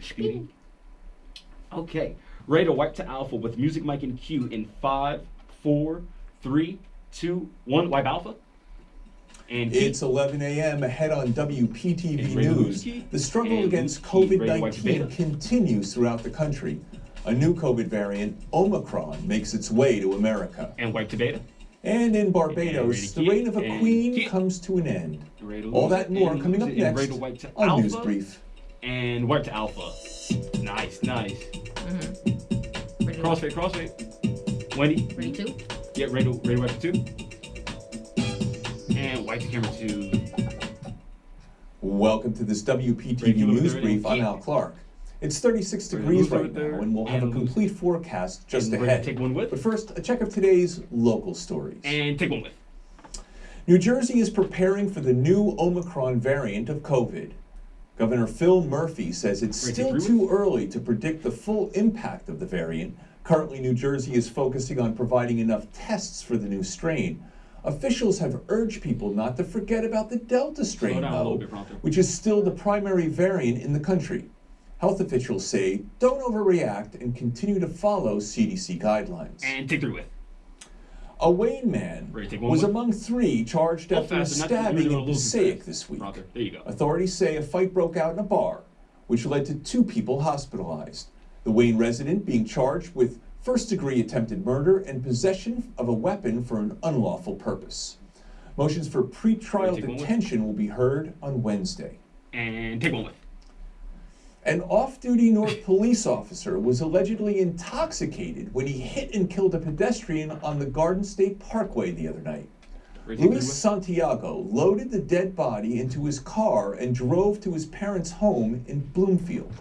Speedy. Okay. Ready to wipe to alpha with music, mic, and cue in 5, 4, 3, 2, 1. Wipe alpha. And it's 11 a.m. ahead on WPTV News. The struggle against COVID-19 continues throughout the country. A new COVID variant, Omicron, makes its way to America. And wipe to beta. And in Barbados, the reign of a queen comes to an end. All that and more coming up next on Newsbrief. And wipe to alpha. Nice, nice. Crossfade, crossfade. Wendy. Ready to? Yeah, ready to wipe to 2. And wipe to camera 2. Welcome to this WPTV News Brief. I'm Al Clark. It's 36 degrees right now, and we'll have a complete forecast just ahead. Take one with. But first, a check of today's local stories. And take one with. New Jersey is preparing for the new Omicron variant of COVID. Governor Phil Murphy says it's still too early to predict the full impact of the variant. Currently, New Jersey is focusing on providing enough tests for the new strain. Officials have urged people not to forget about the Delta strain, though, which is still the primary variant in the country. Health officials say don't overreact and continue to follow CDC guidelines. And take 3 with. A Wayne man was among 3 charged after a stabbing in Passaic this week. There you go. Authorities say a fight broke out in a bar, which led to 2 people hospitalized. The Wayne resident being charged with first-degree attempted murder and possession of a weapon for an unlawful purpose. Motions for pretrial detention will be heard on Wednesday. And take one with. An off-duty North police officer was allegedly intoxicated when he hit and killed a pedestrian on the Garden State Parkway the other night. Luis Santiago loaded the dead body into his car and drove to his parents' home in Bloomfield.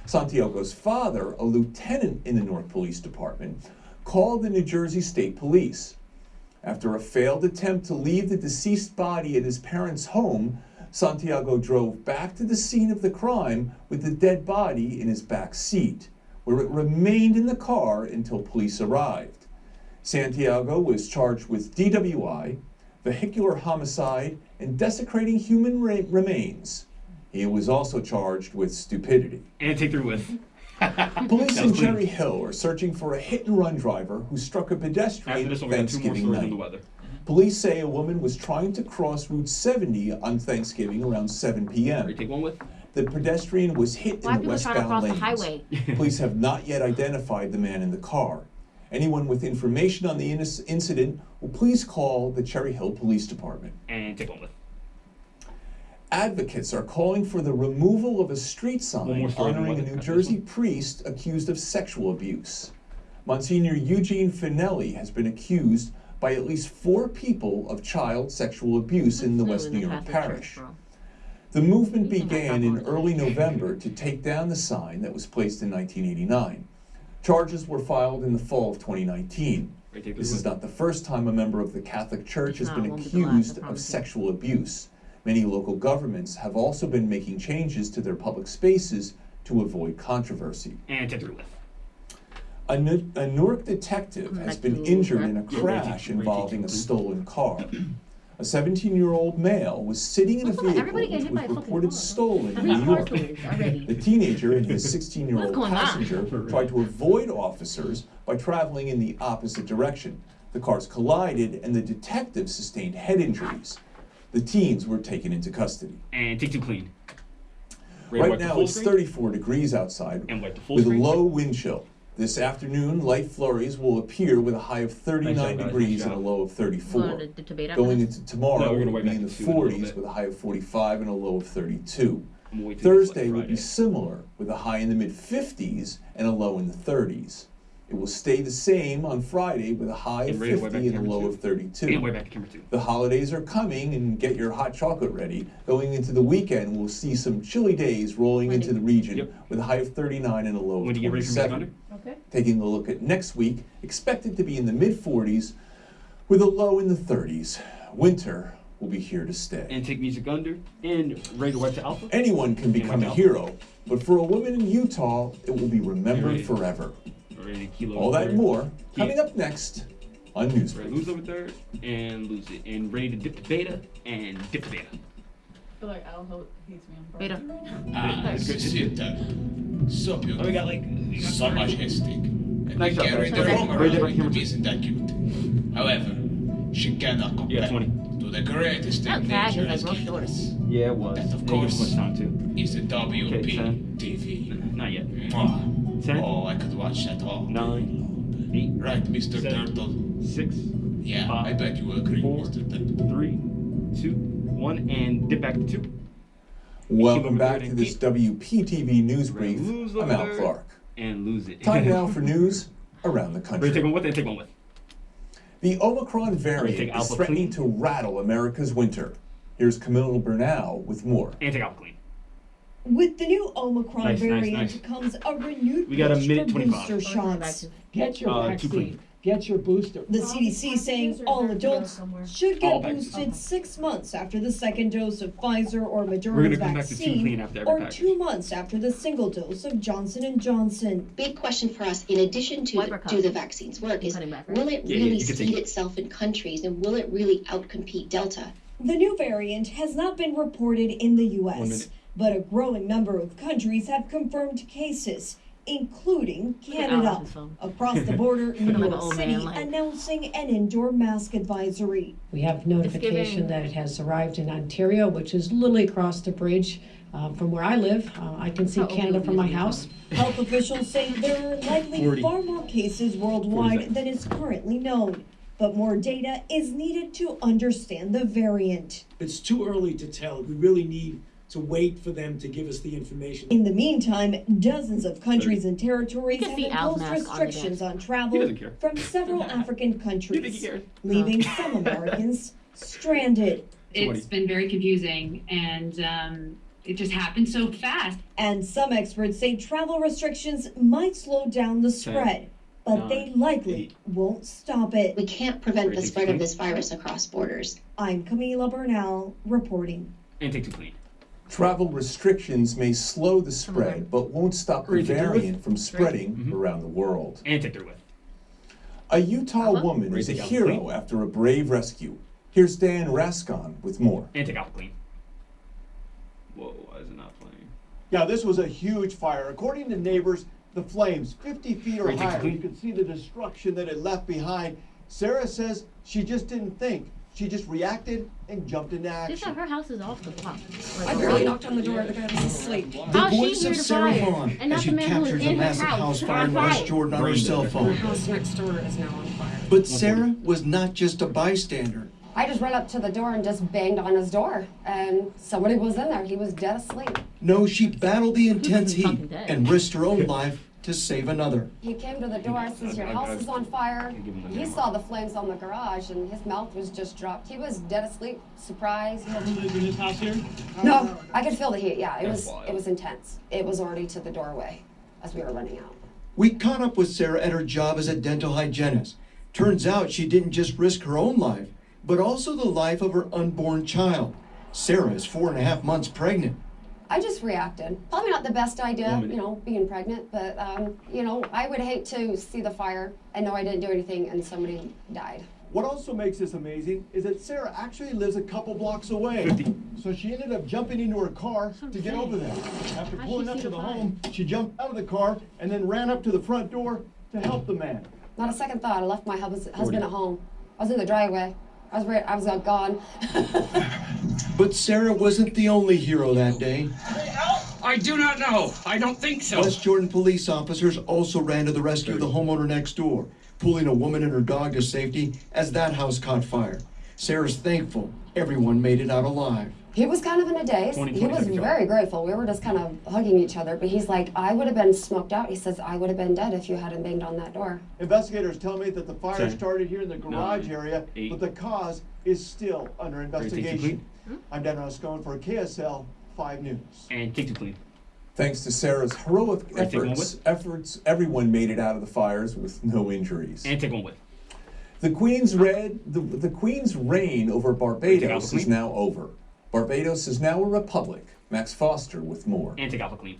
Santiago's father, a lieutenant in the North Police Department, called the New Jersey State Police. After a failed attempt to leave the deceased body at his parents' home, Santiago drove back to the scene of the crime with the dead body in his back seat, where it remained in the car until police arrived. Santiago was charged with DWI, vehicular homicide, and desecrating human remains. He was also charged with stupidity. And take 3 with. Police in Cherry Hill are searching for a hit-and-run driver who struck a pedestrian Thanksgiving night. Police say a woman was trying to cross Route 70 on Thanksgiving around 7 p.m. Take one with. The pedestrian was hit in the westbound lanes. Highway? Police have not yet identified the man in the car. Anyone with information on the incident will please call the Cherry Hill Police Department. And take one with. Advocates are calling for the removal of a street sign honoring a New Jersey priest accused of sexual abuse. Monsignor Eugene Finelli has been accused by at least 4 people of child sexual abuse in the West New York parish. The movement began in early November to take down the sign that was placed in 1989. Charges were filed in the fall of 2019. This is not the first time a member of the Catholic Church has been accused of sexual abuse. Many local governments have also been making changes to their public spaces to avoid controversy. And take 3 with. A Newark detective has been injured in a crash involving a stolen car. A 17-year-old male was sitting in a vehicle which was reported stolen in New York. The teenager and his 16-year-old passenger tried to avoid officers by traveling in the opposite direction. The cars collided and the detective sustained head injuries. The teens were taken into custody. And take 2 clean. Right now it's 34 degrees outside with a low wind chill. This afternoon, light flurries will appear with a high of 39 degrees and a low of 34. Going into tomorrow, we'll be in the 40s with a high of 45 and a low of 32. Thursday will be similar with a high in the mid-50s and a low in the 30s. It will stay the same on Friday with a high of 50 and a low of 32. The holidays are coming, and get your hot chocolate ready. Going into the weekend, we'll see some chilly days rolling into the region with a high of 39 and a low of 27. Taking a look at next week, expected to be in the mid-40s with a low in the 30s. Winter will be here to stay. And take music under and ready to wipe to alpha. Anyone can become a hero, but for a woman in Utah, it will be remembered forever. All that and more coming up next on Newsbrief. Lose over third and lose it. And ready to dip to beta and dip to beta. I feel like Al hates me on Beta. Good shit, Doug. So Oh, beautiful. we got like. So majestic. And Nice we job, carry guys. the Okay. Roma Raise it around back like here. isn't that cute? However, she cannot You got compare 20. to the greatest That thing tag nature is has like real given short. us. Yeah, it was. That, of Didn't give course, much time to. Is the WP Okay, 10. TV. Not yet. Mwah. 10. Oh, I could watch that all. 9, 8, Right, Mr. 7, Turtle. 6, Yeah, 5, I bet you agree, 4, Mr. Turtle. 3, 2, 1, and dip back to 2. Welcome back Keep to this WPTV News Brief. Lose I'm Al over there. Clark. And lose it. Time now for news around the Ready to country. take one with and take one with. The Omicron take variant is Alpha threatening Clean. to rattle America's winter. Here's Camille Bernal with more. And take Alpha Clean. With the new Omicron Nice, nice, variant nice. comes a renewed We got a push minute for 25. booster shots. Get your 2 vaccine. clean. Get your booster. The CDC saying all adults should All get vaccines. boosted 6 months after the second dose of Pfizer or We're Moderna's gonna come back to 2 clean vaccine, after every or package. 2 months after the single dose of Johnson & Johnson. Big question for us, in addition to Wiper cup. do the vaccines work, is Cutting back, right? will it Yeah, really you can take seed it. itself in countries, and will it really outcompete Delta? The new variant has not been reported in the 1 U.S., minute. but a growing number of countries have confirmed cases, including at Canada. Allison's phone. Across the border, New like an York old City man, like- announcing an indoor mask advisory. We have notification giving- that it has arrived in Ontario, which is literally across the bridge from where I live. I can see How old Canada is from my the house. Health officials say there are likely 40. far more cases 40 worldwide seconds. than is currently known, but more data is needed to understand the variant. It's too early to tell. We really need to wait for them to give us the information. In the meantime, dozens of countries and territories You can have see Al's imposed mask on the restrictions desk. on He travel doesn't care. from several African You think he countries, cares? leaving some Americans stranded. It's been very confusing, and it just happened so fast. And some experts say travel restrictions might slow down the spread, but they 9, likely 8. won't stop it. We can't prevent the Ready to spread clean? of this virus across borders. I'm Camila Bernal reporting. And take 2 clean. Travel restrictions may slow the spread, but won't stop the Ready to take your with? variant from spreading Mhm. around the world. And take 3 with. A Utah Uh-huh. woman is a Ready to take Alpha hero Clean? after a brave rescue. Here's Dan Rascon with more. And take Alpha Clean. Whoa, why is it not playing? Yeah, this was a huge fire. According to neighbors, the flames 50 feet or Ready to take higher. clean? You can see the destruction that it left behind. Sarah says she just didn't think. She just reacted and jumped into This action. her house is off the block. I barely knocked on the door. The guy was asleep. How's she voice here of to Sarah fire? Vaughan And not as the she man who was captures a in her massive house house on fire in fire. West Jordan on her Brain cell dead. phone. The house next door is now on fire. But Sarah was not just a bystander. I just ran up to the door and just banged on his door, and somebody was in there. He was dead asleep. No, she battled the intense Fucking heat dead. and risked her own life to save another. He came to the door and says, "Your house is on fire." He saw the flames on the garage, and his mouth was just dropped. He was dead asleep, surprised. Who lives in this house here? No, I could feel the heat. Yeah, That's wild. it was intense. It was already to the doorway as we were running out. We caught up with Sarah at her job as a dental hygienist. Turns out she didn't just risk her own life, but also the life of her unborn child. Sarah is 4.5 months pregnant. I just reacted. Probably not the best idea, 1 minute. you know, being pregnant, but, you know, I would hate to see the fire and know I didn't do anything and somebody died. What also makes this amazing is that Sarah actually lives a couple blocks away. 50. So she ended up jumping into her car to get over there. After How'd pulling she up see to the the fire? home, she jumped out of the car and then ran up to the front door to help the man. Not a second thought. I left my husband at home. I was in the driveway. I was gone. But Sarah wasn't the only hero that day. I do not know. I don't think so. West Jordan police officers also ran to the rescue of the homeowner next door, pulling a woman and her dog to safety as that house caught fire. Sarah's thankful everyone made it out alive. He was kind of in a daze. 20, He was 20 seconds. very grateful. We were just kind of hugging each other. But he's like, I would have been smoked out. He says, I would have been dead if you hadn't banged on that door. Investigators tell me that the fire 10, started here in the garage 9, area, 8. but the cause is still under Ready to take 2 investigation. clean? I'm Dan Rascone for KSL 5 News. And take 2 clean. Thanks to Sarah's heroic Right, take one efforts, everyone made it out of the fires with no injuries. And take 1 with. The Queen's reign over Barbados is now over. Barbados is now a republic. Max Foster with more. And take Alpha Clean.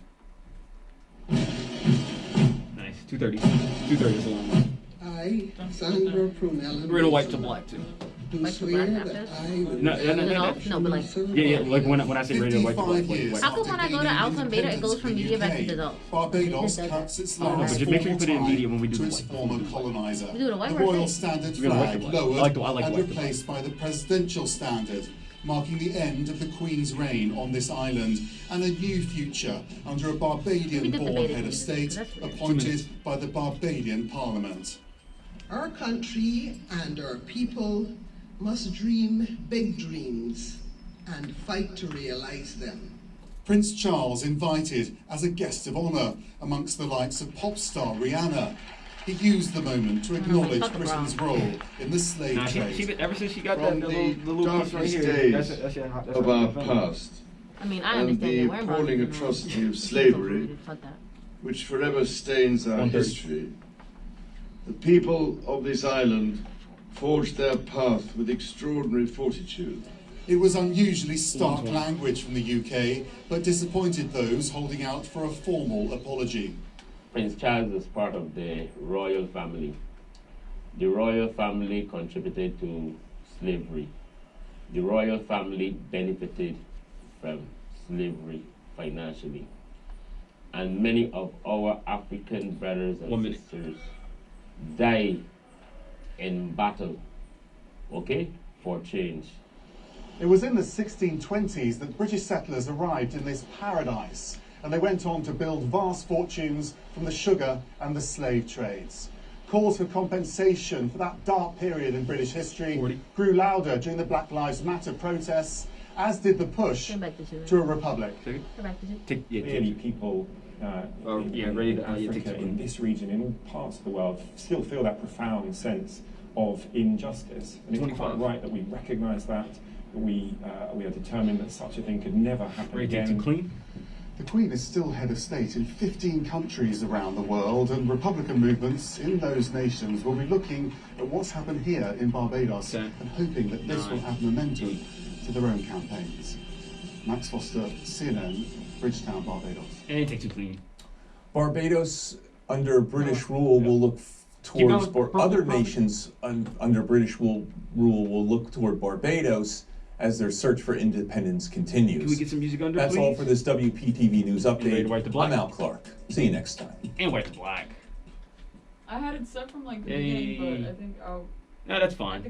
Nice. 230. 230 is a long one. I, Sandra Prunella. We're gonna wipe to black too. who swear that I would No, but like, yeah, like when I say radio white to black. how come when I go to Alpha and Beta, it goes from media back to adult? Barbados cuts its last but just make sure you put it in media when we do to the its white. former colonizer. We do the white The or Royal white? Standard We're gonna flag white to lowered black. I like and white to replaced by the Presidential Standard, marking the end of the Queen's reign on this island and a new future under a Barbadian-born head of state appointed by the Barbadian Parliament. Our country and our people must dream big dreams and fight to realize them. Prince Charles invited as a guest of honour amongst the likes of pop star Rihanna. He used the moment to acknowledge Britain's role in the slave trade. Ever since she got From that the little piece right darkest here, days that's of our past, I mean, I and understand the that we're appalling atrocity of slavery, which forever stains our history, the people of this island forged their path with extraordinary fortitude. It was unusually stark language from the UK, but disappointed those holding out for a formal apology. Prince Charles is part of the royal family. The royal family contributed to slavery. The royal family benefited from slavery financially. And many of our African brothers and sisters died in battle, okay, for change. It was in the 1620s that British settlers arrived in this paradise, and they went on to build vast fortunes from the sugar and the slave trades. Calls for compensation for that dark period in British history grew louder during the Black Lives Matter protests, as did the push to a republic. Clearly people in Africa, in this region, in all parts of the world, still feel that profound sense of injustice. And it's quite right that we recognise that we are determined that such a thing could never happen again. The Queen is still head of state in 15 countries around the world, and Republican movements in those nations will be looking at what's happened here in Barbados and hoping that this will add momentum to their own campaigns. Max Foster, CNN, Bridgetown, Barbados. And take too clean. Barbados, under British rule, will look towards, or other nations under British rule will look toward Barbados as their search for independence continues. Can we get some music under, That's please? all for this WPTV News Update. White to black. I'm Al Clark. See you next time. And white to black. I had it set from like the beginning, but I think I'll... Yeah, that's fine.